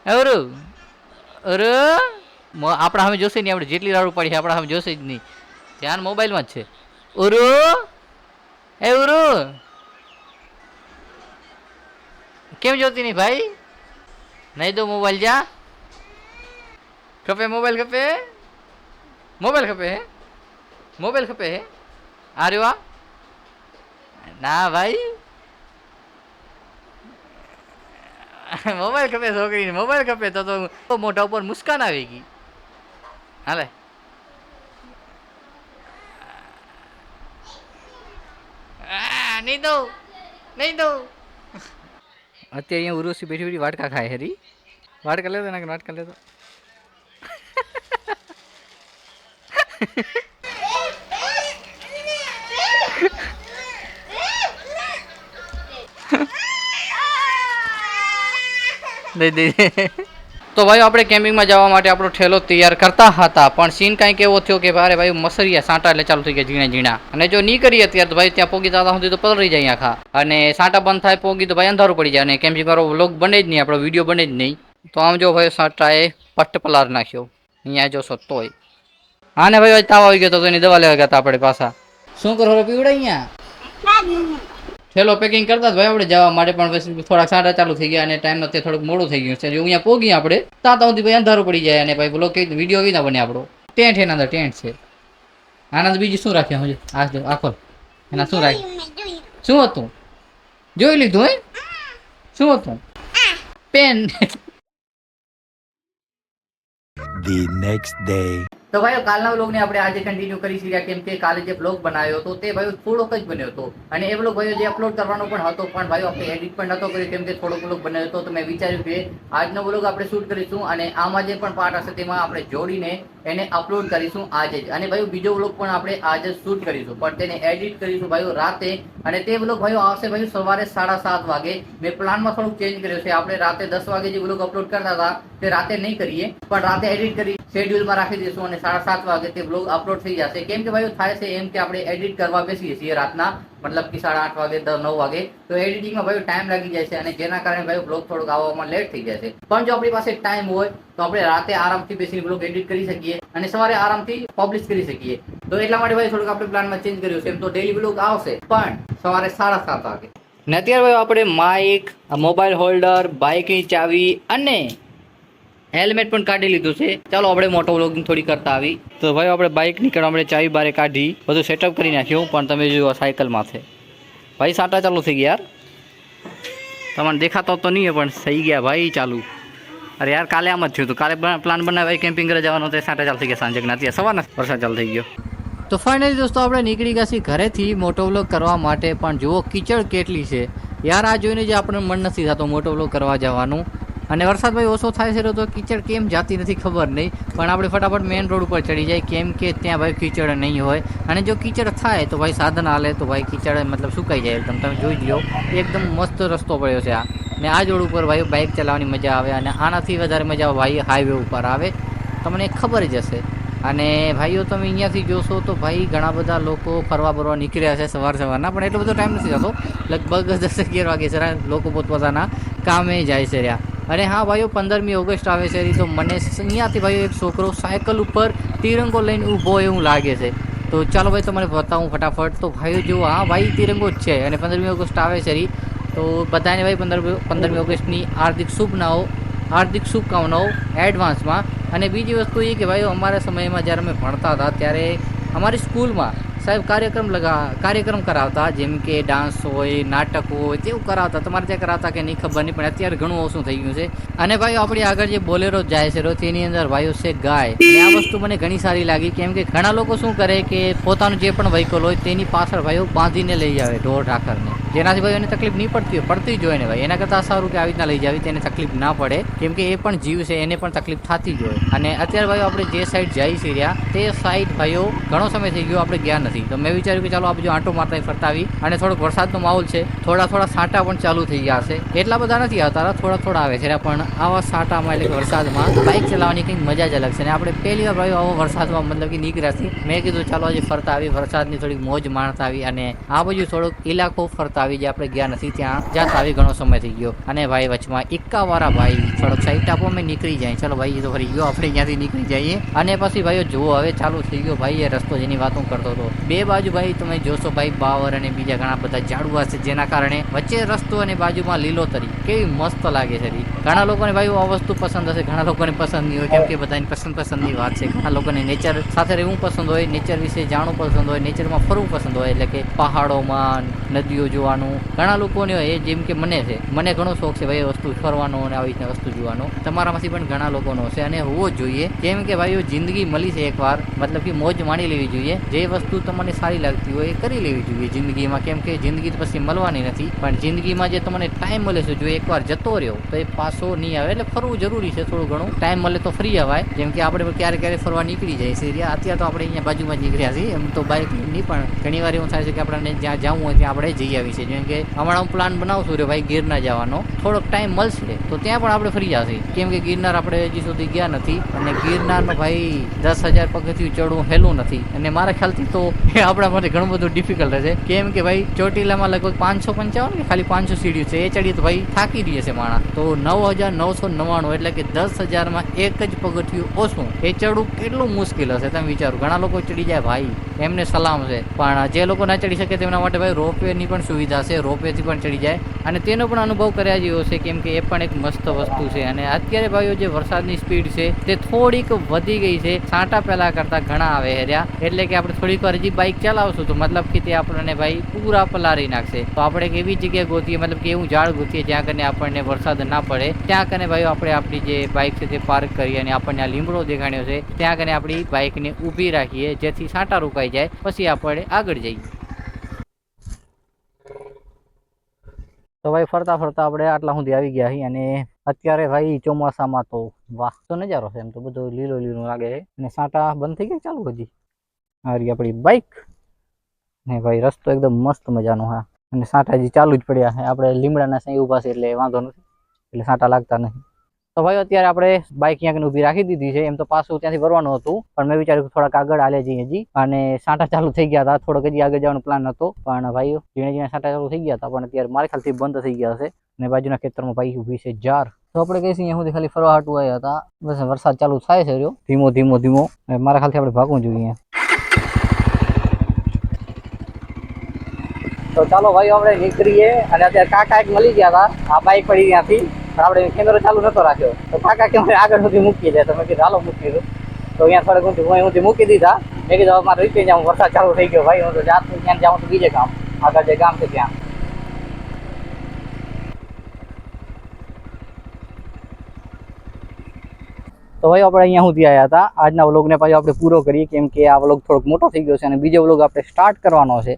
અરે અરે આપણા સામે જોશે નહીં, આપણે જેટલી રાડું પાડી આપણા સામે જોશે જ નહીં. ધ્યાન મોબાઈલમાં જ છે. ઉરુ એ ઉરુ કેમ જોતી નહીં ભાઈ? નહીં દો મોબાઈલ, જા ખપે મોબાઈલ, ખપે મોબાઈલ, ખપે હે મોબાઈલ, ખપે હે. અરે વાહ, ના ભાઈ મોબાઈલ ખપે છોકરીને, મોબાઈલ ખપે તો મોઢા ઉપર મુસ્કાન આવી ગઈ. હાલે નહીં દઉં, નહીં દઉં. અત્યારે અહીંયા ઉર્વશી બેઠી બેઠી વાટકા ખાય હેરી. વાટકા લેતો ના, વાટકા લેતો. દઈ દઈ. તો ભાઈ આપણે કેમ્પિંગમાં જવા માટે આપણો ઠેલો તૈયાર કરતા હતા, પણ સીન કાંઈક એવો થયો કે ભાઈ ભાઈ મસરિયા સાંટા એટલે ચાલુ થઈ ગયા ઝીણા ઝીણા. અને જો નહીં કરીએ અત્યારે તો ભાઈ ત્યાં પોગી દાદા સુધી તો પલળી જાય આખા. અને સાંટા બંધ થાય પોગી તો ભાઈ અંધારું પડી જાય અને કેમ્પિંગ વાળો વ્લોગ બને જ નહીં, આપણો વિડીયો બને જ નહીં. તો આમ જો ભાઈ સાંટાએ પટ્ટ પલાર નાખ્યો અહીંયા જોશો તોય. હા ને ભાઈ તાવ આવી ગયો તો એની દવા લેવા ગયા હતા આપણે પાછા. શું કરો પીવડે અહીંયા ઠેલો પેકિંગ કરતા ભાઈ આપણે જવા માટે, પણ પછી થોડાક સાંટા ચાલુ થઈ ગયા અને ટાઈમ અત્યારે થોડુંક મોડું થઈ ગયું છે. જો અહીંયા પોગી આપણે ત્યાં સુધી ભાઈ અંધારું પડી જાય અને ભાઈ બ્લોગ વિડીયો બી ના બને આપણો. ટેન્ટ એના અંદર ટેન્ટ છે. આનંદ બીજું શું રાખ્યા હજુ આખો એના શું રાખ્યું? શું હતું જોઈ લીધું હે? શું હતું? પેન. The next day. તો ભાઈઓ કાલના વ્લોગને આપણે આજે કન્ટિન્યુ કરી શક્યા, કેમ કે કાલે જે વ્લોગ બનાવ્યો હતો તે ભાઈઓ થોડોક જ બન્યો હતો અને એ વ્લોગ ભાઈઓ જે અપલોડ કરવાનો પણ હતો, પણ ભાઈઓ આપણે એડિટ પણ નહોતો કર્યો કેમ કે થોડોક વ્લોગ બનાવ્યો હતો. તો મેં વિચાર્યું કે આજનો વ્લોગ આપણે શૂટ કરીશું અને આમાં જે પણ પાર્ટ હશે તેમાં આપણે જોડીને એને અપલોડ કરીશું આજે જ. અને ભાઈઓ બીજો વ્લોગ પણ આપણે આજે શૂટ કરીશું, પણ તેને એડિટ કરીશું ભાઈઓ રાતે. અને તે વ્લોગ ભાઈઓ આવશે ભાઈઓ સવારે 7:30 વાગે. મેં પ્લાનમાં થોડુંક ચેન્જ કર્યો છે. આપણે રાતે 10 વાગે જે વ્લોગ અપલોડ કરતા હતા તે રાતે નહીં કરીએ, પણ રાતે એડિટ કરી શેડ્યુલમાં રાખી દઈશું અને 7:30 વાગે તે વ્લોગ અપલોડ થઈ જશે. કેમ કે ભાઈઓ થાય છે એમ કે આપણે એડિટ કરવા બેસીએ છીએ રાતના, મતલબ કે 8:30 વાગે 9 વાગે, તો એડિટિંગમાં ભાઈઓ ટાઈમ લાગી જાય છે અને જેના કારણે ભાઈઓ વ્લોગ થોડુંક આવવામાં લેટ થઈ જાય છે. પણ જો આપણી પાસે ટાઈમ હોય તો આપણે રાતે આરામથી બેસીને વ્લોગ એડિટ કરી શકીએ અને સવારે આરામથી પબ્લિશ કરી શકીએ. તો એટલા માટે ભાઈ થોડુંક આપણે પ્લાનમાં ચેન્જ કર્યું છે. એમ તો ડેલી વ્લોગ આવશે પણ સવારે 7:30 વાગે. ને અત્યારે ભાઈ આપણે માઇક, મોબાઈલ હોલ્ડર, બાઇકની ચાવી અને હેલ્મેટ પણ કાઢી લીધું છે. ચાલો આપણે મોટો વ્લોગિંગ થોડી કરતા આવી. તો ભાઈ આપણે બાઇક નીકળ આપણે ચાવી બારે કાઢી બધું સેટઅપ કરી નાખ્યું, પણ તમે જુઓ સાયકલમાં છે ભાઈ સાંટા ચાલુ થઈ ગયા યાર. તમને દેખાતો તો નહીં પણ થઈ ગયા ભાઈ ચાલુ. અરે યાર કાલે આમ જ થયું હતું. કાલે પ્લાન બનાવ્યો કેમ્પિંગ કરે જવાનું, તે સાંટા ચાલુ થઈ ગયા સાંજના. અત્યારે સવારના વરસાદ ચાલુ થઈ ગયો. તો ફાઇનલી દોસ્તો આપણે નીકળી ગયા છીએ ઘરેથી મોટો વ્લોગ કરવા માટે, પણ જુઓ કીચડ કેટલી છે યાર. આ જોઈને જે આપણને મન નથી થતો મોટો વ્લોગ કરવા જવાનું. અને વરસાદ ભાઈ ઓછો થાય છે તો કીચડ કેમ જાતી નથી ખબર નહીં, પણ આપણે ફટાફટ મેઇન રોડ ઉપર ચડી જાય કેમ કે ત્યાં ભાઈ કીચડ નહીં હોય. અને જો કીચડ થાય તો ભાઈ સાધન હાલે તો ભાઈ કીચડ મતલબ સુકાઈ જાય એકદમ. તમે જોઈ લો એકદમ મસ્ત રસ્તો પડ્યો છે આ. ને આ રોડ ઉપર ભાઈ બાઇક ચલાવવાની મજા આવે અને આનાથી વધારે મજા ભાઈ હાઈવે ઉપર આવે, તમને ખબર જ હશે. અને ભાઈઓ તમે અહીંયાથી જોશો તો ભાઈ ઘણા બધા લોકો ફરવા બરવા નીકળ્યા છે સવારના, પણ એટલો બધો ટાઈમ નથી થતો. લગભગ 10-11 વાગે છે લોકો પોતપોતાના કામે જાય છે રહ્યા. અને હા ભાઈઓ 15મી ઓગસ્ટ આવે છે તો મને અહીંયાથી ભાઈઓ એક છોકરો સાયકલ ઉપર તિરંગો લઈને ઊભો એવું લાગે છે. તો ચાલો ભાઈ તમને બતાવું ફટાફટ. તો ભાઈઓ જુઓ, હા ભાઈ તિરંગો જ છે અને 15મી ઓગસ્ટ આવે છે તો બધાને ભાઈ 15મી ઓગસ્ટની હાર્દિક શુભકામનાઓ એડવાન્સમાં. અને બીજી વસ્તુ એ કે ભાઈઓ અમારા સમયમાં જ્યારે અમે ભણતા હતા ત્યારે અમારી સ્કૂલમાં સાહેબ કાર્યક્રમ કરાવતા, જેમ કે ડાન્સ હોય, નાટક હોય, તેવું કરાવતા. તમારે ત્યાં કરાવતા કે નહીં ખબર નહીં, પણ અત્યારે ઘણું ઓછું થઈ ગયું છે. અને ભાઈ આપણી આગળ જે બોલેરો જાય છે તેની અંદર ભાઈઓ છે ગાય. અને આ વસ્તુ મને ઘણી સારી લાગી કેમ કે ઘણા લોકો શું કરે કે પોતાનું જે પણ વ્હીકલ હોય તેની પાછળ ભાઈઓ બાંધીને લઈ આવે ઢોર ઢાકરને, જેનાથી ભાઈ એને તકલીફ નહીં પડતી જ હોય ને ભાઈ. એના કરતાં સારું કે આવી રીતના લઈ જાવી તેને તકલીફ ના પડે, કેમ કે એ પણ જીવ છે, એને પણ તકલીફ થતી જ હોય. અને અત્યારે ભાઈઓ આપણે જે સાઈડ જઈ છીએ રહ્યા તે સાઈડ ભાઈઓ ઘણો સમય થઈ ગયો આપણે ગયા નથી. તો મેં વિચાર્યું કે ચાલો આ બાજુ આંટો મારતા ફરતા આવી. અને થોડોક વરસાદનો માહોલ છે, થોડા સાંટા પણ ચાલુ થઈ ગયા છે. એટલા બધા નથી આવતા, થોડા આવે છે, પણ આવા સાંટામાં એટલે કે વરસાદમાં બાઇક ચલાવવાની કંઈક મજા જ અલગ છે. અને આપણે પહેલી વાર ભાઈઓ આવો વરસાદમાં મતલબ કે નીકળ્યા છીએ. મેં કીધું ચાલો આજે ફરતા આવી, વરસાદની થોડીક મોજ માણતા આવી અને આ બાજુ થોડોક ઇલાકો ફરતા આવી જે આપણે ગયા નથી ત્યાં જ્યાં આવી ઘણો સમય થઈ ગયો અને ભાઈ વચમાં એકાવાળા ભાઈ થોડોક સાઈડ આપો અમે નીકળી જાય. ચલો ભાઈ એ તો ફરી ગયો, આપણે ત્યાંથી નીકળી જઈએ. અને પછી ભાઈઓ જુઓ હવે ચાલુ થઈ ગયો ભાઈ એ રસ્તો જેની વાતો કરતો હતો. બે બાજુ ભાઈ તમે જોશો ભાઈ બાવર અને બીજા ઘણા બધા ઝાડવા છે, જેના કારણે વચ્ચે રસ્તો અને બાજુમાં લીલોતરી કેવી મસ્ત લાગે છે. ઘણા લોકોને ભાઈ આ વસ્તુ પસંદ હશે, ઘણા લોકોને પસંદ નહીં હોય, કેમ કે બધાની પસંદની વાત છે. ઘણા લોકોને નેચર સાથે રહેવું પસંદ હોય, નેચર વિશે જાણવું પસંદ હોય, નેચરમાં ફરવું પસંદ હોય, એટલે કે પહાડોમાં નદીઓ જોવાનું. ઘણા લોકોને હોય જેમ કે મને છે, મને ઘણો શોખ છે ભાઈ વસ્તુ ફરવાનો અને આવી રીતના વસ્તુ જોવાનો. તમારામાંથી પણ ઘણા લોકોનો હશે અને હોવો જ જોઈએ, કેમ કે ભાઈઓ જિંદગી મળી છે એકવાર, મતલબ કે મોજ માણી લેવી જોઈએ. જે વસ્તુ તમને સારી લાગતી હોય એ કરી લેવી જોઈએ જિંદગીમાં, કેમ કે જિંદગી પછી મળવાની નથી. પણ જિંદગીમાં જે તમને ટાઈમ મળે છે જો એકવાર જતો રહ્યો તો એ પાછો નહીં આવે. એટલે ફરવું જરૂરી છે, થોડું ઘણું ટાઈમ મળે તો ફરી અવાય. જેમ કે આપણે ક્યારે ક્યારે ફરવા નીકળી જાય છે. અત્યારે તો આપણે અહીંયા બાજુમાં જ નીકળ્યા છીએ, એમ તો બાઇક નહીં, પણ ઘણી વાર એવું થાય છે કે આપણને જ્યાં જવું હોય ત્યાં આપણે જઈ આવી છે. જેમ કે હમણાં હું પ્લાન બનાવશું રે ભાઈ ગિરનાર જવાનો, થોડોક ટાઈમ મળશે તો ત્યાં પણ આપણે ફરી જશે. કેમ કે ગિરનાર આપણે હજી સુધી ગયા નથી અને ગિરનારનો ભાઈ 10,000 પગથિયું ચડવું હેલું નથી. અને મારા ખ્યાલથી તો એ આપણા માટે ઘણું બધું ડિફિકલ્ટ હશે, કેમ કે ભાઈ ચોટીલામાં લગભગ 555 કે ખાલી 500 સીડીઓ છે. એ ચડીએ તો ભાઈ થાકી રહીએ છે માણસ. તો 9,999 એટલે કે 10,000માં એક જ પગથિયું ઓછું એ ચડવું કેટલું મુશ્કેલ હશે તમે વિચારો. ઘણા લોકો ચડી જાય ભાઈ, એમને સલામ છે, પણ જે લોકો ના ચડી શકે તેમના માટે ભાઈ રોપવે ની પણ સુવિધા છે, રોપવે થી પણ ચડી જાય અને તેનો પણ અનુભવ કર્યા જેવો છે, કેમ કે એ પણ એક મસ્ત વસ્તુ છે. અને અત્યારે ભાઈઓ જે વરસાદની સ્પીડ છે તે થોડીક વધી ગઈ છે, છાંટા પહેલા કરતા ઘણા આવે હેર્યા. એટલે કે આપણે થોડીક વાર હજી બાઇક ચલાવશું તો મતલબ કે તે આપણને ભાઈ પૂરા પલારી નાખશે. તો આપણે એક એવી જગ્યાએ ગોતીએ, મતલબ કે એવું ઝાડ ગોતીએ જ્યાં કરીને આપણને વરસાદ ના પડે. ત્યાં કને ભાઈઓ આપણે આપણી જે બાઇક છે તે પાર્ક કરીએ અને આપણને આ લીમડો દેખાડ્યો છે ત્યાં કને આપણી બાઇકને ઊભી રાખીએ, જેથી છાંટા રોકાઈ જાય, પછી આપણે આગળ જઈએ. તો ભાઈ ફરતા ફરતા આપણે આટલા સુધી આવી ગયા છીએ અને અત્યારે ભાઈ ચોમાસામાં તો વાહ તો નજારો છે. એમ તો બધું લીલો લીલું લાગે છે અને છાંટા બંધ થઈ ગયા ચાલુ હજી. આ રહી આપણી બાઇક ને ભાઈ રસ્તો એકદમ મસ્ત મજાનો. હા, અને છાંટા હજી ચાલુ જ પડ્યા છે. આપણે લીમડાના સાંઈ ઊભા છે એટલે વાંધો નથી, એટલે છાંટા લાગતા નથી. તો ભાઈ અત્યારે આપણે બાઇક ક્યાંક ઊભી રાખી દીધી છે. એમ તો પાછું ત્યાંથી ભરવાનું હતું, પણ મેં વિચાર્યું કે થોડાક આગળ હાલે જઈએ હજી. અને છાંટા ચાલુ થઈ ગયા હતા, થોડોક હજી આગળ જવાનો પ્લાન હતો, પણ ભાઈઓ ઝીણે ઝીણે છાંટા ચાલુ થઈ ગયા હતા, પણ અત્યારે મારા ખ્યાલથી બંધ થઈ ગયા હશે. અને બાજુના ખેતરમાં ભાઈ ઊભી છે જાર. તો આપણે કહીશું અહીંયા સુધી ખાલી ફરવા હાટું આવ્યા હતા. બસ વરસાદ ચાલુ થાય છે રહ્યો ધીમો ધીમો ધીમો. મારા ખ્યાલથી આપણે ભાગવું જોઈએ. તો ચાલો ભાઈ આપણે નીકળીએ. અને અત્યારે કાકા એક મળી ગયા હતા, આ બાઇક પડી ત્યાંથી, પણ આપણે કેમેરો ચાલુ નતો રાખ્યો. તો કાકા કે મારે આગળ સુધી મૂકી જાય, તો મેં કીધું હાલો મૂકી દઉં. તો અહીંયા થોડેક ઊંધી મૂકી દીધા. મેં કીધું મારે રીપી જાઉં, વરસાદ ચાલુ થઈ ગયો ભાઈ, હું તો જાત ત્યાં જાઉં તો બીજે ગામ, આગળ જે ગામ છે ત્યાં. તો ભાઈ આપણે અહીંયા સુધી આવ્યા હતા. આજના વ્લોગને પાછો આપણે પૂરો કરીએ, કેમ કે આ વ્લોગ થોડોક મોટો થઈ ગયો છે અને બીજો વ્લોગ આપણે સ્ટાર્ટ કરવાનો છે.